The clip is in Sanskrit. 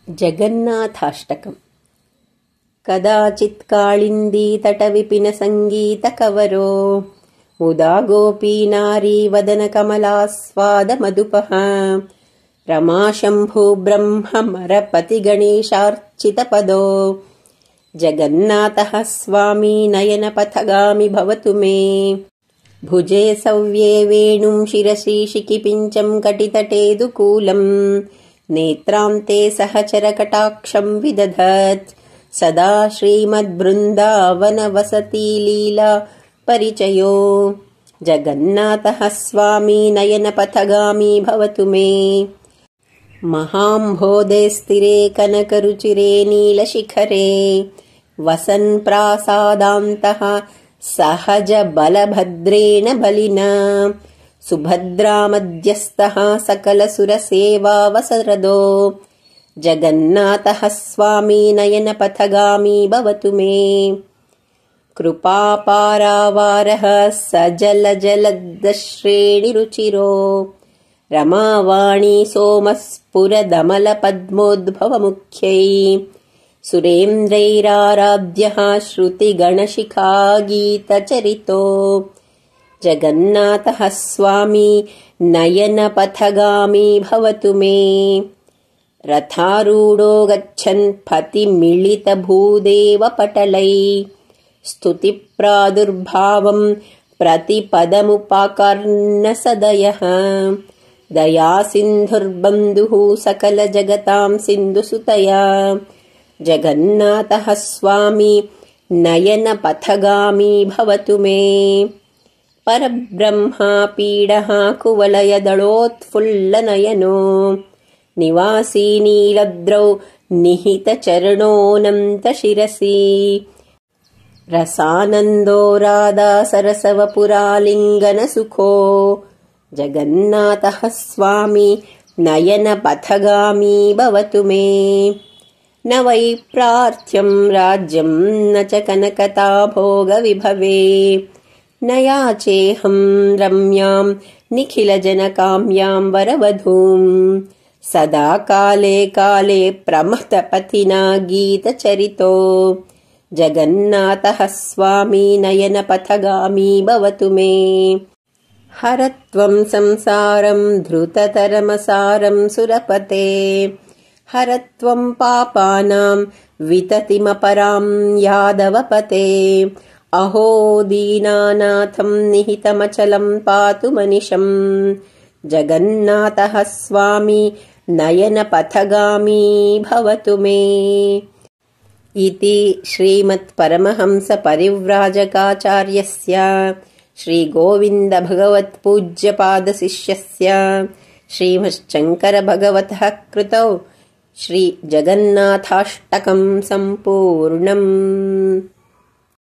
जगन्नाथाष्टकम्। कदाचित् काळिन्दीतटविपिनसङ्गीतकवरो मुदा गोपी नारी वदनकमलास्वादमधुपः रमाशम्भुब्रह्ममरपतिगणेशार्चितपदो जगन्नाथः स्वामी नयनपथगामि भवतु मे। भुजे सव्ये वेणुं शिरसि शिखिपिञ्चं कटितटेदुकूलम् नेत्रान्ते सहचरकटाक्षं विदधत् सदा श्रीमद्बृन्दावनवसति लीला परिचयो जगन्नाथः स्वामी नयनपथगामी भवतु मे। महाम्भोधे स्थिरे कनकरुचिरे नीलशिखरे वसन् प्रासादान्तः सहज बलभद्रेण बलिना सुभद्रामध्यस्थः सकलसुरसेवावसरदो जगन्नाथः स्वामी नयनपथगामी भवतु मे। कृपापारावारः सजलजलदश्रेणिरुचिरो रमावाणी सोमस्फुरदमलपद्मोद्भवमुख्यै सुरेन्द्रैराराध्यः श्रुतिगणशिखागीतचरितो जगन्नाथः स्वामी नयनपथगामी भवतु मे। रथारूढो गच्छन् पतिमिलितभूदेवपटलै स्तुतिप्रादुर्भावं प्रतिपदमुपाकर्ण्यसदयः दयासिन्धुर्बन्धुः सकलजगतां सिन्धुसुतया जगन्नाथः स्वामी नयनपथगामी भवतु मे। परब्रह्मा पीडः कुवलयदलोत्फुल्लनयनो निवासी नीलद्रौ निहितचरणोऽनन्तशिरसि रसानन्दो राधा सरसवपुरालिङ्गनसुखो जगन्नाथः स्वामी नयनपथगामी भवतु मे। न वै प्रार्थ्यं राज्यं न च कनकता भोगविभवे न याचेऽहं रम्यां निखिलजनकाम्यां वरवधूं सदा काले काले प्रमथपथिना गीतचरितो जगन्नाथः स्वामी नयनपथगामी भवतु मे। हरत्वं संसारं धृततरमसारं सुरपते हरत्वं पापानां विततिमपरां यादवपते अहो दीनानाथं निहितमचलं पातु मनिशम् जगन्नाथः स्वामी नयनपथगामी भवतु मे। इति श्रीमत्परमहंसपरिव्राजकाचार्यस्य श्रीगोविन्दभगवत्पूज्यपादशिष्यस्य श्रीमच्छङ्करभगवतः कृतौ श्रीजगन्नाथाष्टकं सम्पूर्णम्।